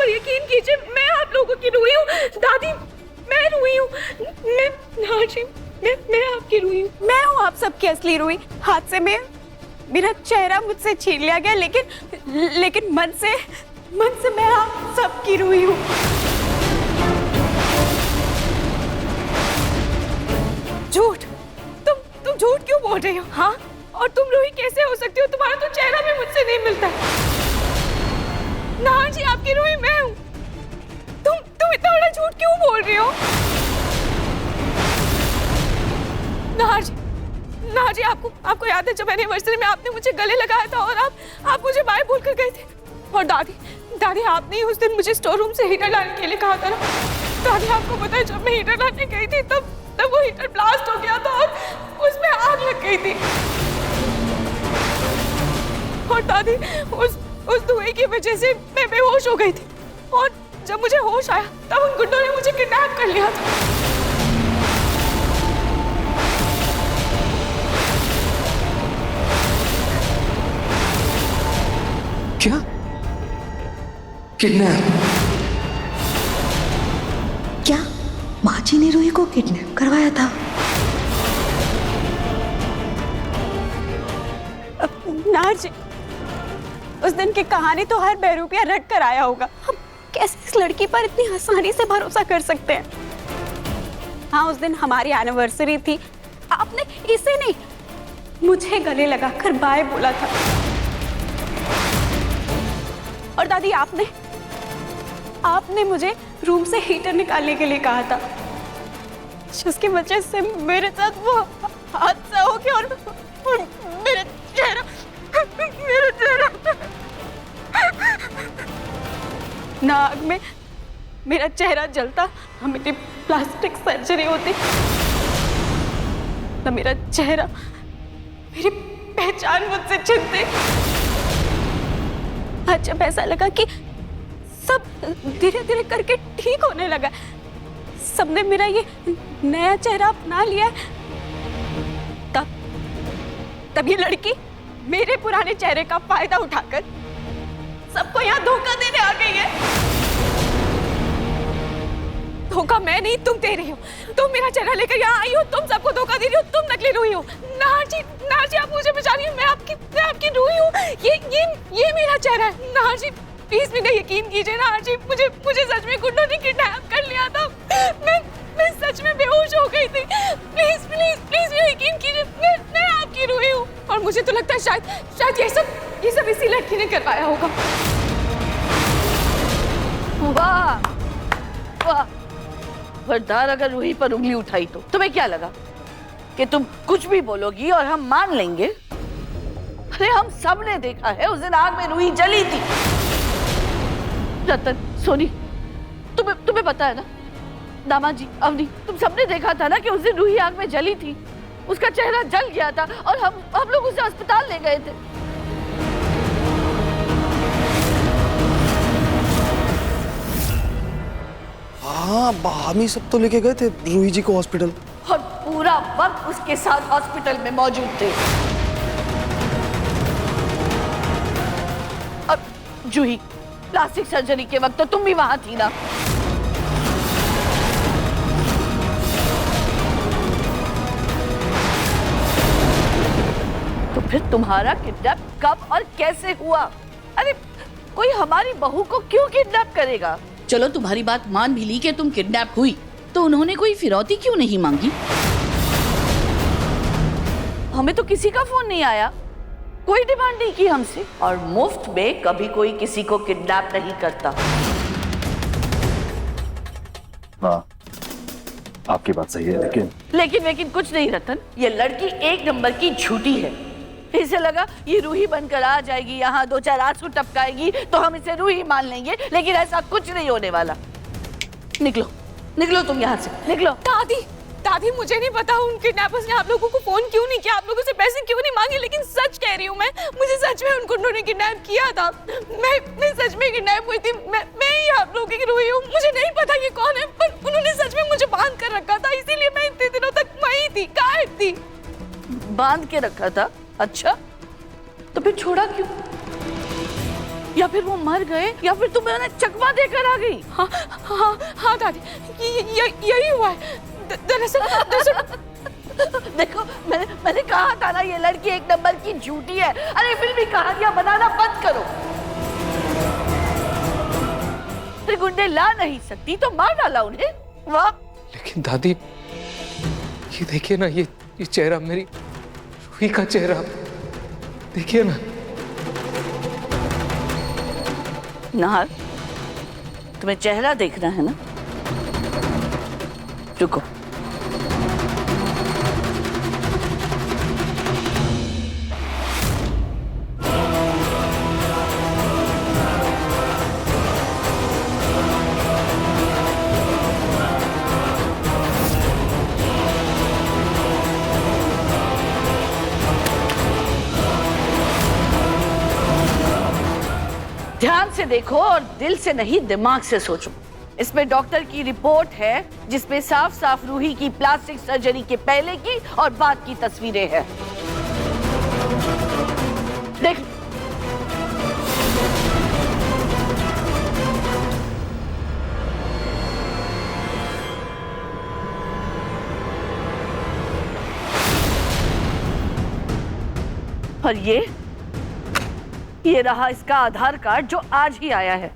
यकीन कीजिए, मैं आप लोगों की रूही हूँ। दादी, मैं रूही हूँ। हाँ जी, मैं आपकी रूही हूँ। मैं हूँ आप सबकी असली रूही। हादसे में मेरा चेहरा मुझसे छीन लिया गया, लेकिन मन से मैं आप सबकी रूही हूँ। झूठ? तुम झूठ क्यों बोल रही हो? हाँ, और तुम रूही कैसे हो सकती हो? तुम्हारा तो चेहरा भी मुझसे नहीं मिलता। नाहर जी, आपकी रूही मैं हूँ। तुम इतना बड़ा झूठ क्यों बोल रही हो? नाहर जी, आपको याद है जब एनिवर्सरी में आपने मुझे गले लगाया था और आप मुझे बाय बोल कर गए थे? और दादी आपने ही उस दिन मुझे स्टोर रूम से हीटर लाने के लिए कहा था ना? दादी, आपको पता है जब मैं हीटर लाने गई थी तब वो हीटर ब्लास्ट हो गया था और उसमें आग लग गई थी। और दादी, उस धुएं की वजह से मैं बेहोश हो गई थी और जब मुझे होश आया तब उन गुंडों ने मुझे किडनैप कर लिया था। क्या? किडनैप? क्या माँ जी ने रूही को किडनैप करवाया था? नाहर जी, उस दिन की कहानी तो हर बहरूपिया रट कर आया होगा। हम कैसे इस लड़की पर इतनी आसानी से भरोसा कर सकते हैं? हाँ, उस दिन हमारी एनिवर्सरी थी। आपने इसे नहीं, मुझे गले लगाकर बाय बोला था। और दादी, आपने मुझे रूम से हीटर निकालने के लिए कहा था, जिसकी वजह से मेरे साथ वो हादसा हो गया और मेरा चेहरा ना आग में मेरा चेहरा जलता, ना मेरी प्लास्टिक सर्जरी होती, ना मेरा चेहरा, मेरी पहचान मुझसे छिनती। आज जब ऐसा लगा कि सब धीरे धीरे करके ठीक होने लगा, सबने मेरा ये नया चेहरा अपना लिया, तब ये लड़की मेरे पुराने चेहरे का फायदा उठाकर सबको यहाँ धोखा देने आ गई है। धोखा मैं नहीं, तुम दे रही हो। तुम मेरा चेहरा लेकर यहाँ आई हो, तुम सबको धोखा दे रही हो, तुम नकली रूही हो। नाहर जी, आप मुझे पहचानिए, मैं आपकी रूही हूँ। ये मेरा चेहरा है। नाहर जी, प्लीज मेरा यकीन कीजिए। नाहर जी, मुझे सच में गुंडों ने किडनैप कर लिया था। मैं सच में बेहोश हो गई थी। प्लीज मेरा यकीन कीजिए, मैं आपकी रूही हूँ। और मुझे तो लगता है शायद ये सब इसी लड़की ने करवाया होगा। वाह वाह, खबरदार अगर रूही पर उंगली उठाई तो तुम्हें क्या लगा कि तुम कुछ भी बोलोगी और हम मान लेंगे? अरे हम सब ने देखा है, उस दिन आग में रूही जली थी। रतन, सोनी, तुम्हें पता है ना, दामाद जी, अवनी, तुम सबने देखा था ना कि उस दिन रूही आग में जली थी, उसका चेहरा जल गया था और हम लोग उसे अस्पताल ले गए थे। हाँ, हम ही सब तो लेके गए थे रूही जी को हॉस्पिटल, और पूरा वक्त उसके साथ हॉस्पिटल में मौजूद थे। और जूही, प्लास्टिक सर्जरी के वक्त तो तुम भी वहां थी ना? तो फिर तुम्हारा किडनैप कब और कैसे हुआ? अरे कोई हमारी बहू को क्यों किडनैप करेगा? चलो तुम्हारी बात मान भी ली कि तुम किडनैप हुई, तो उन्होंने कोई फिरौती क्यों नहीं मांगी? हमें तो किसी का फोन नहीं आया, कोई डिमांड नहीं की हमसे, और मुफ्त में कभी कोई किसी को किडनैप नहीं करता। हाँ, आपकी बात सही है, लेकिन कुछ नहीं रतन, ये लड़की एक नंबर की झूठी है। इसे लगा ये रूही बनकर आ जाएगी, यहाँ दो चार आंसू टपकाएगी तो हम इसे रूही मान लेंगे, लेकिन ऐसा कुछ नहीं होने वाला। निकलो तुम यहाँ से, निकलो। दादी, मुझे नहीं पता उन किडनैपर्स ने आप लोगों को फोन क्यों नहीं किया, आप लोगों से पैसे क्यों नहीं मांगे, लेकिन सच कह रही हूँ मैं, मुझे सच में उन गुंडों ने किडनैप किया था। मैं सच में किडनैप हुई थी। मैं ही आप लोगों की रूही हूँ। मुझे नहीं पता ये कौन है, पर उन्होंने सच में मुझे बांध कर रखा था, इसीलिए मैं इतने दिनों तक वहीं थी, गायब थी। बांध के रखा था? अच्छा, तो फिर छोड़ा क्यों? या फिर वो मर गए या फिर तुम्हें उन्हें चकमा देकर आ गई। हाँ हाँ हाँ दादी, यही हुआ है। दरअसल देखो मैंने कहा था ना, ये लड़की एक नंबर की झूठी है। अरे फिल्मी कहानियां बनाना बंद करो। फिर गुंडे ला नहीं सकती तो मार डाला उन्हें। वाह। लेकिन दादी ये देखिए ना, ये चेहरा, मेरी रूही का चेहरा देखिए ना। नाहर, तुम्हें चेहरा देखना है ना? रुको। ध्यान से देखो और दिल से नहीं, दिमाग से सोचो। इसमें डॉक्टर की रिपोर्ट है जिसमें साफ साफ रूही की प्लास्टिक सर्जरी के पहले की और बाद की तस्वीरें हैं। देख। और ये रहा इसका आधार कार्ड जो आज ही आया है।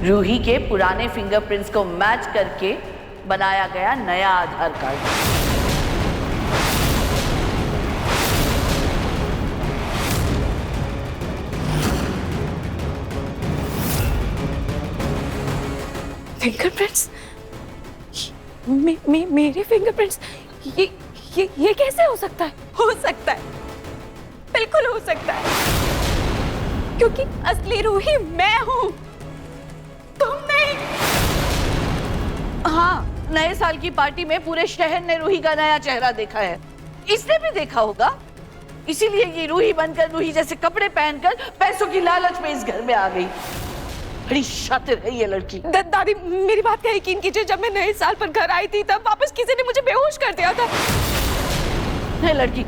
रूही के पुराने फिंगरप्रिंट्स को मैच करके बनाया गया नया आधार कार्ड। फिंगरप्रिंट्स? मेरे फिंगरप्रिंट्स? ये कैसे हो सकता है? हो सकता है, बिल्कुल हो सकता है, क्योंकि असली रूही मैं हूं, तुम नहीं। हाँ, नए साल की पार्टी में पूरे शहर ने रूही का नया चेहरा देखा है। इसने भी देखा होगा, इसीलिए ये रूही बनकर, रूही जैसे कपड़े पहनकर पैसों की लालच में इस घर में आ गई। बड़ी शातिर है ये लड़की। दादी मेरी बात का यकीन कीजिए, जब मैं नए साल पर घर आई थी तब वापस किसी ने मुझे बेहोश कर दिया था। है लड़की,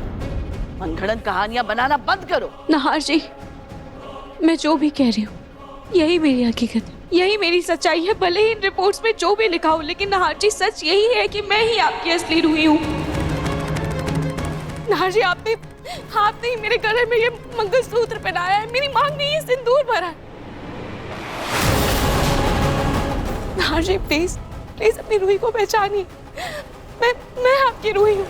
मनगढ़ंत कहानियां बनाना बंद करो। नाहर जी, मैं जो भी कह रही हूँ यही मेरी हकीकत है, यही मेरी सच्चाई है। भले ही इन रिपोर्ट्स में जो भी लिखा हो, लेकिन नाहर जी सच यही है कि मैं ही आपकी असली रूही हूँ। नाहर जी, आपने ही मेरे गले में ये मंगलसूत्र पहनाया है, मेरी मांग में ये सिंदूर भरा है। नाहर जी प्लीज प्लीज अपनी रूही को पहचानिए। मैं आपकी रूही हूँ।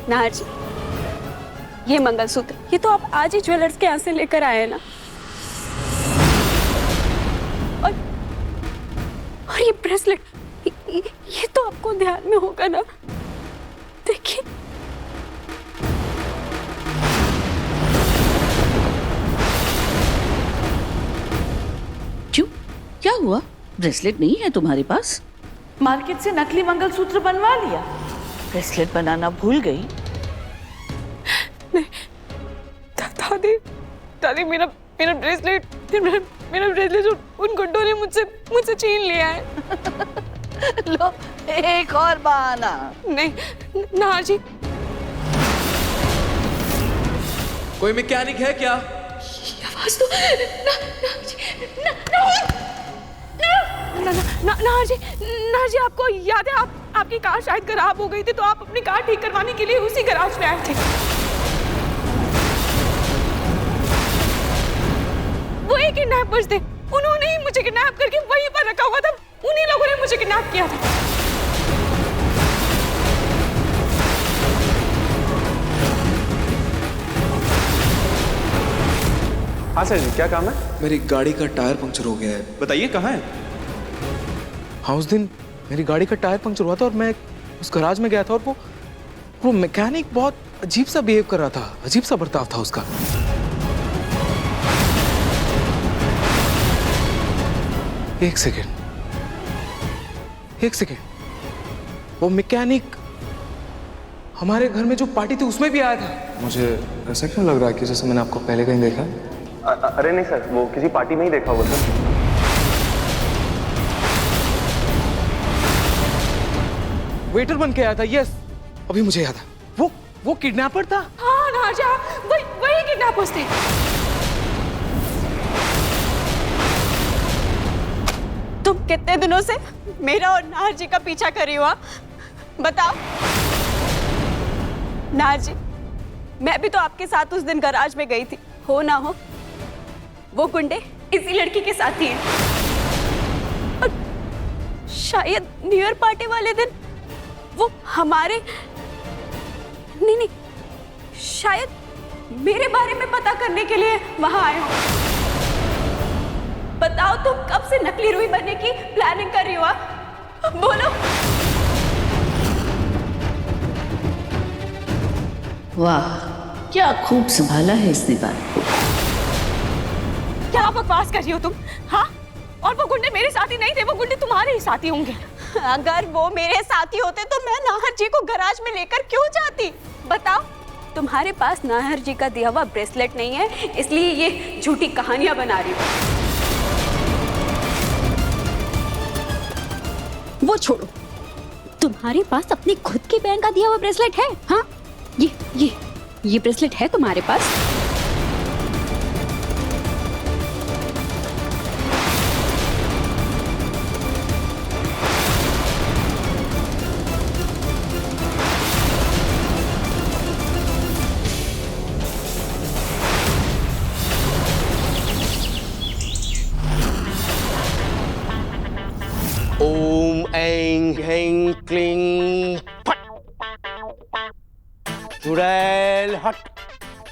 नाहर जी, ये मंगलसूत्र, ये तो आप आज ही ज्वेलर्स के यहाँ से लेकर आए हैं ना? और ये ब्रेसलेट, ये तो आपको ध्यान में होगा ना? देखिए, क्यों, क्या हुआ? ब्रेसलेट नहीं है तुम्हारे पास? मार्केट से नकली मंगलसूत्र बनवा लिया, ब्रेसलेट बनाना भूल गई। दादी मेरा ब्रेसलेट उन गुंडों ने मुझसे छीन लिया है। लो, एक और बहाना। नहीं नाहर जी, कोई मैकेनिक है क्या? आवाज तो नाहर जी, आपको याद है आपकी कार शायद खराब हो गई थी, तो आप अपनी कार ठीक करवाने के लिए उसी गैराज में आए थे। वो एक किडनैपर्स थे, उन्होंने ही मुझे किडनैप करके वहीं पर रखा हुआ था, उन्हीं लोगों ने मुझे किडनैप किया था। हाँ सर जी, क्या काम है? मेरी गाड़ी का टायर पंक्चर हो गया है। बताइए कहाँ है? हाँ, उस दिन मेरी गाड़ी का टायर पंक्चर हुआ था और मैं उस गैराज में गया था और वो मैकेनिक बहुत अजीब सा बिहेव कर रहा था, अजीब सा बर्ताव था उसका। एक सेकेंड, वो मैकेनिक हमारे घर में जो पार्टी थी उसमें भी आया था। मुझे ऐसा क्यों लग रहा है कि जैसे मैंने आपको पहले कहीं देखा है? अरे नहीं सर, वो किसी पार्टी में ही देखा होगा सर। वेटर बन के आया था। यस, अभी मुझे याद है। वो किडनैपर था। हाँ नारजा, वही किडनैपर्स थे। तुम कितने दिनों से मेरा और नाहर जी का पीछा कर रही हो? बताओ नाहर जी, मैं भी तो आपके साथ उस दिन गैराज में गई थी। हो ना हो वो गुंडे इसी लड़की के साथ ही हैं। और शायद न्यू ईयर पार्टी वाले दिन वो हमारे नहीं, शायद मेरे बारे में पता करने के लिए वहां आए हो। बताओ तुम कब से नकली रूही बनने की प्लानिंग कर रही हो? बोलो। वाह, क्या खूब संभाला है इसने बात को। क्या बकवास कर रही हो तुम? हाँ, और वो गुंडे मेरे साथी नहीं थे, वो गुंडे तुम्हारे ही साथी होंगे। अगर वो मेरे साथी होते तो मैं नाहर जी को गैराज में लेकर क्यों जाती? बताओ। तुम्हारे पास नाहर जी का दिया हुआ ब्रेसलेट नहीं है, इसलिए ये झूठी कहानियां बना रही हो। वो छोड़ो, तुम्हारे पास अपनी खुद की बहन का दिया हुआ ब्रेसलेट है? हाँ, ये ब्रेसलेट है तुम्हारे पास? ओम ऐं ह्रीं क्लीं फट। चुड़ैल हट,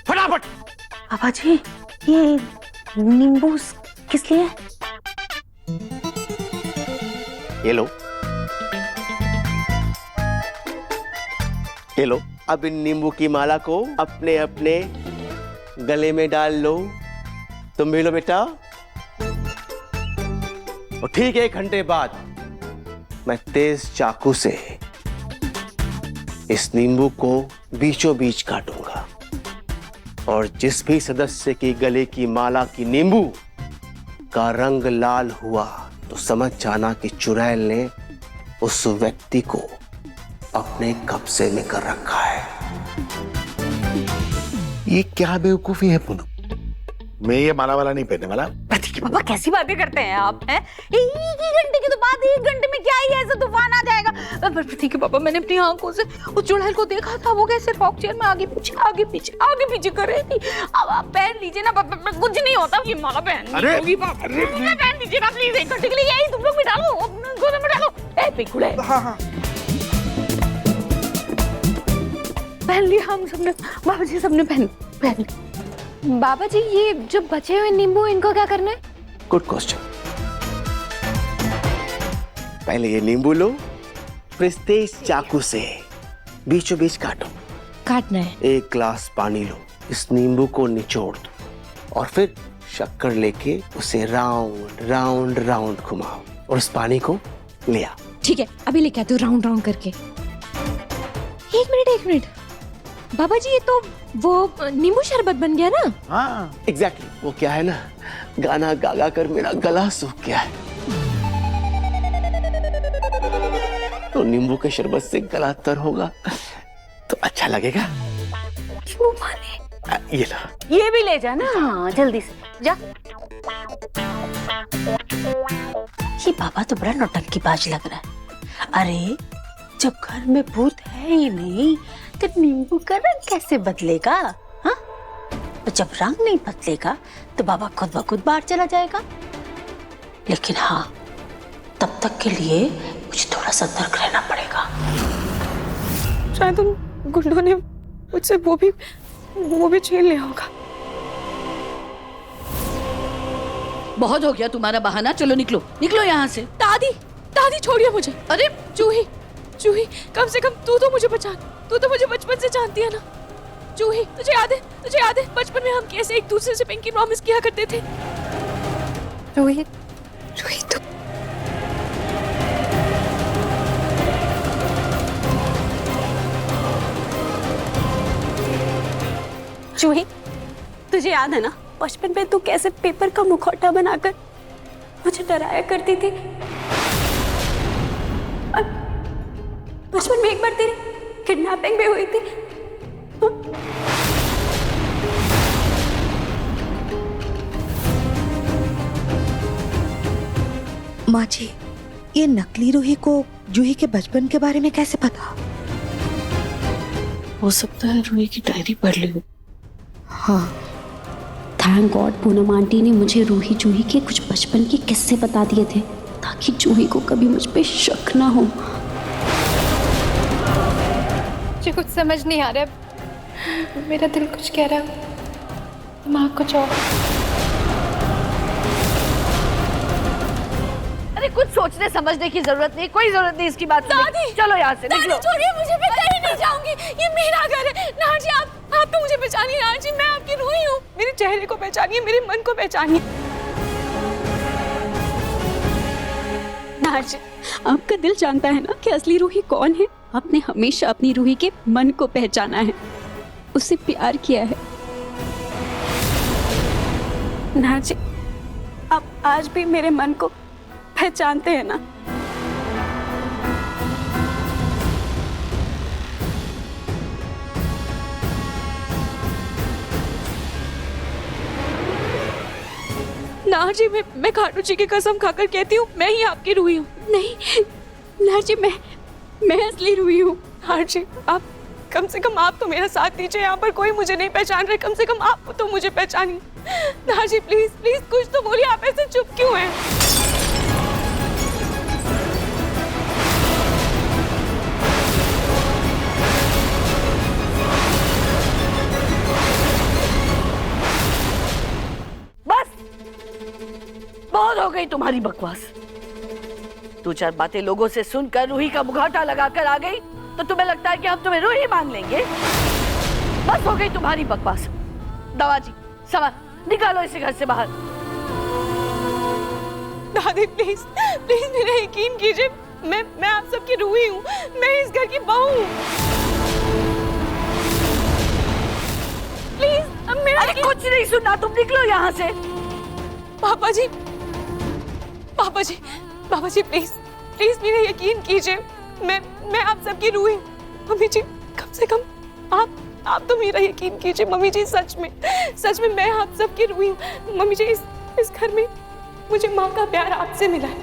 फटाफट। पापा जी, ये नींबू किस लिए? ये लो, ये लो। अब इन नींबू की माला को अपने अपने गले में डाल लो। तुम भी लो बेटा। और ठीक 1 घंटे बाद मैं तेज चाकू से इस नींबू को बीचों बीच काटूंगा, और जिस भी सदस्य की गले की माला की नींबू का रंग लाल हुआ तो समझ जाना कि चुड़ैल ने उस व्यक्ति को अपने कब्जे में कर रखा है। ये क्या बेवकूफी है पूनम? मैं ये माला वाला नहीं पहनने वाला। पापा कैसी बातें करते हैं आप? हैं? एक घंटे की तो बात है, 1 घंटे में क्या ही ऐसा तूफान आ जाएगा? ठीक है पापा, मैंने अपनी आंखों से उस चुड़ैल को देखा था। वो कैसे रॉक चेयर में आगे पीछे कर रही थी। अब आप पहन लीजिए ना पापा, कुछ नहीं होता। ये माला पहन होगी पापा, पहन लीजिए ना प्लीज। 1 घंटे के लिए यही तुम लोग भी डालो, गोले में डालो। ए पिकुड़े, पहन लिया हम सबने। बाबा जी सबने पहन लिया। बाबा जी, ये जो बचे हुए नींबू, इनको क्या करना है? Good question. पहले ये नींबू लो, फिर इस तेज चाकू से बीचों बीच काटना है। 1 गिलास पानी लो, इस नींबू को निचोड़ दो, और फिर शक्कर लेके उसे राउंड राउंड राउंड घुमाओ, और इस पानी को ले आओ। ठीक है, अभी लेके आती हूँ राउंड राउंड करके। 1 मिनट। बाबा जी, ये तो वो नींबू शरबत बन गया ना? हाँ, एग्जैक्टली। वो क्या है ना, गाना गा गा कर मेरा गला सूख गया है, तो नींबू के शरबत से गला तर होगा तो अच्छा लगेगा। ये लो। ये भी ले जाना। हाँ, जल्दी से जा। ये बाबा तो बड़ा नौटंकीबाज लग रहा है। अरे, जब घर में भूत है ही नहीं तो नींबू का रंग कैसे बदलेगा? हाँ, जब रंग नहीं बदलेगा तो बाबा खुद ब खुद बाहर चला जाएगा। लेकिन हाँ, तब तक के लिए मुझे थोड़ा सतर्क रहना पड़ेगा। शायद उन गुंडों ने मुझसे वो भी छीन लिया होगा। बहुत हो गया तुम्हारा बहाना, चलो निकलो यहाँ से। दादी छोड़िए मुझे। अरे जूही, कम से कम तू तो मुझे पहचान। तू तो मुझे बचपन से जानती है ना। जूही, तुझे याद है बचपन में हम कैसे एक दूसरे से पिंकी प्रॉमिस किया करते थे? जूही तू जूही, तुझे याद है ना बचपन में तू कैसे पेपर का मुखौटा बनाकर मुझे डराया करती थी? बचपन में एक बार तेरी किडनैपिंग भी हुई थी। माँ जी, ये नकली रूही को जूही के बचपन के बारे में कैसे पता? हो सकता है रूही की डायरी पढ़ ली हो। हाँ, थैंक गॉड पूनम आंटी ने मुझे रूही जूही के कुछ बचपन के किस्से बता दिए थे ताकि जूही को कभी मुझ पे शक ना हो। मुझे कुछ समझ नहीं आ रहा, मेरा दिल कुछ कह रहा है, दिमाग कुछ और। अरे कुछ सोचने समझने की जरूरत नहीं, कोई जरूरत नहीं इसकी बात सुनने की। दादी, चलो यहाँ से दादी निकलो। छोड़िए मुझे, मैं कहीं नहीं जाऊंगी, ये मेरा घर है। नार जी आप तो मुझे पहचानिए। नार जी मैं आपकी रूही हूँ, मेरे चेहरे को पहचानिए, मेरे मन को पहचानिए। नार जी, आपका दिल जानता है ना कि असली रूही कौन है। आपने हमेशा अपनी रूही के मन को पहचाना है, उससे प्यार किया है। नार जी, आप आज भी मेरे मन को पहचानते हैं ना? नार जी मैं खाटू जी की कसम खाकर कहती हूँ, मैं ही आपकी रूही हूँ। नहीं नार जी, मैं असली रूही हूँ। नार जी आप कम से कम आप तो मेरा साथ दीजिए। यहाँ पर कोई मुझे नहीं पहचान रहे, कम से कम आप तो मुझे पहचानिए। नार जी प्लीज प्लीज कुछ तो बोलिए, आप ऐसे चुप क्यों हैं? बहुत हो गई तुम्हारी बकवास। दो चार बातें लोगों से सुनकर रूही का मुखौटा लगाकर आ गई तो तुम्हें लगता है कि हम तुम्हें रूही मान लेंगे? बस हो गई तुम्हारी बकवास। दवा जी सवार निकालो इसे घर से बाहर। दादी प्लीज प्लीज मेरा यकीन कीजिए, मैं आप सबकी रूही हूँ, मैं इस घर की बहू हूँ। प्लीज अब मेरा कुछ नहीं सुनना, तुम निकलो यहाँ से। पापा जी पापा जी प्लीज प्लीज मेरा यकीन कीजिए, मैं आप सबकी रूही हूँ। मम्मी जी कम से कम आप तो मेरा यकीन कीजिए। मम्मी जी सच में मैं आप सबकी रूही हूँ। मम्मी जी इस घर में मुझे माँ का प्यार आपसे मिला है,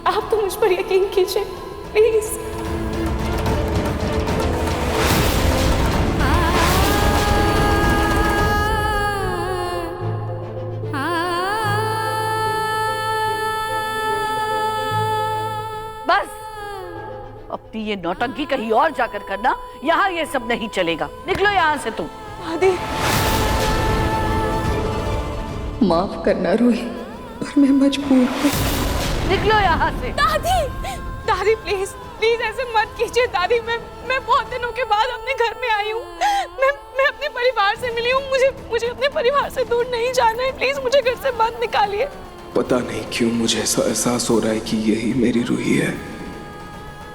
आप तो मुझ पर यकीन कीजिए प्लीज। बस अपनी ये नौटंकी कहीं और जाकर करना, यहाँ ये सब नहीं चलेगा। निकलो यहाँ से तुम। दादी माफ करना रूही, पर मैं मजबूर हूँ। निकलो यहाँ से। दादी प्लीज प्लीज ऐसे मत कीजिए। दादी मैं बहुत दिनों के बाद अपने घर में आई हूँ, मैं अपने परिवार से मिली हूँ, मुझे अपने परिवार से दूर नहीं जाना है। प्लीज मुझे घर से मत निकालिए। पता नहीं क्यों मुझे ऐसा एहसास हो रहा है कि यही मेरी रूही है,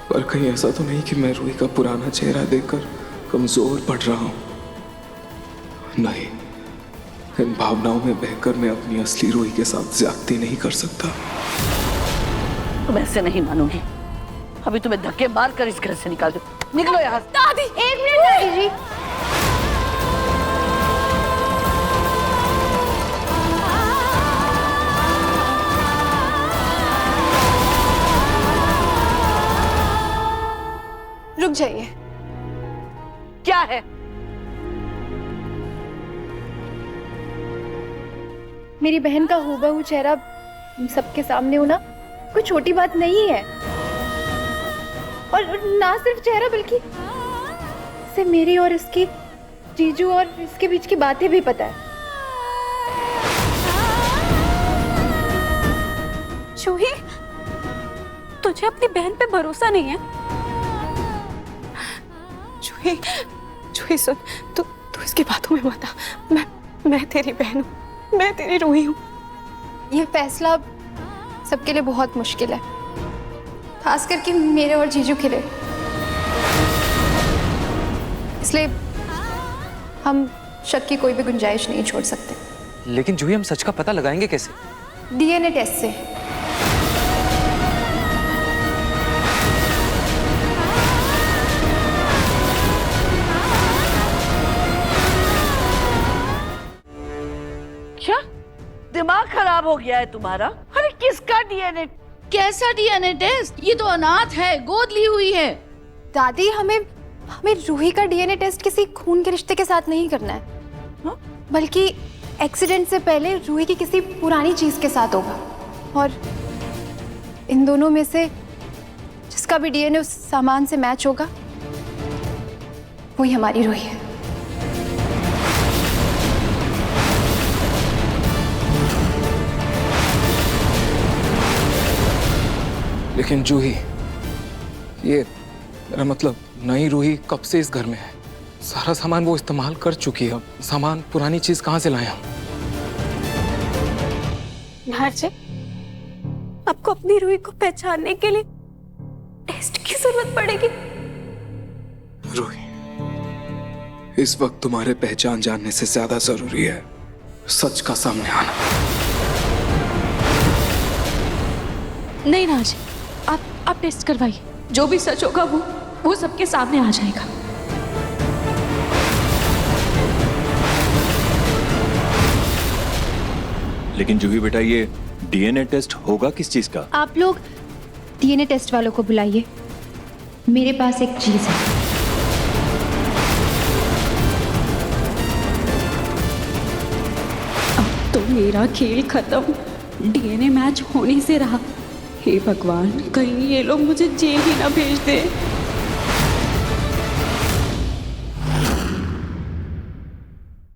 पर कहीं ऐसा तो नहीं कि मैं रूही का पुराना चेहरा देखकर कमजोर पड़ रहा हूं। नहीं, इन भावनाओं में बहकर मैं अपनी असली रूही के साथ ज्यादती नहीं कर सकता। तुम ऐसे नहीं मानोगी, अभी तुम्हें धक्के मार कर इस घर से निकाल दो। निकलो यहाँ से। दादी एक मिनट दादी जी, रुक जाइए। क्या है? मेरी बहन का हूबहू चेहरा सबके सामने होना कोई छोटी बात नहीं है, और ना सिर्फ चेहरा बल्कि इसे मेरी और इसकी जीजू और इसके बीच की बातें भी पता है। जूही, तुझे अपनी बहन पे भरोसा नहीं है? जूही सुन, तू इसकी बातों में मत आ। मैं तेरी बहन हूँ, मैं तेरी रूही हूँ। यह फैसला सबके लिए बहुत मुश्किल है, खास करके मेरे और जीजू के लिए। इसलिए हम शक की कोई भी गुंजाइश नहीं छोड़ सकते। लेकिन जूही हम सच का पता लगाएंगे कैसे? डीएनए टेस्ट से। खराब हो गया है तुम्हारा? अरे किसका डीएनए? कैसा डीएनए टेस्ट? ये तो अनाथ है, गोद ली हुई है। दादी हमें रूही का डीएनए टेस्ट किसी खून के रिश्ते के साथ नहीं करना है, हाँ? बल्कि एक्सीडेंट से पहले रूही की किसी पुरानी चीज के साथ होगा, और इन दोनों में से जिसका भी डीएनए उस सामान से मैच होगा वही हमारी रूही है। लेकिन जूही, ये मेरा मतलब नई रूही कब से इस घर में है? सारा सामान वो इस्तेमाल कर चुकी है। सामान पुरानी चीज कहाँ से लाए हम? नाहर जी, आपको अपनी रूही को पहचानने के लिए टेस्ट की जरूरत पड़ेगी। रूही, इस वक्त तुम्हारे पहचान जानने से ज्यादा जरूरी है सच का सामने आना। नहीं नाहर जी, आप टेस्ट करवाइए। जो भी सच होगा वो सबके सामने आ जाएगा। लेकिन जूही बेटा, ये डीएनए टेस्ट होगा किस चीज का? आप लोग डीएनए टेस्ट वालों को बुलाइए, मेरे पास एक चीज है। अब तो मेरा खेल खत्म, डीएनए मैच होने से रहा। हे भगवान, कहीं ये लोग मुझे जेल ही ना भेज दे।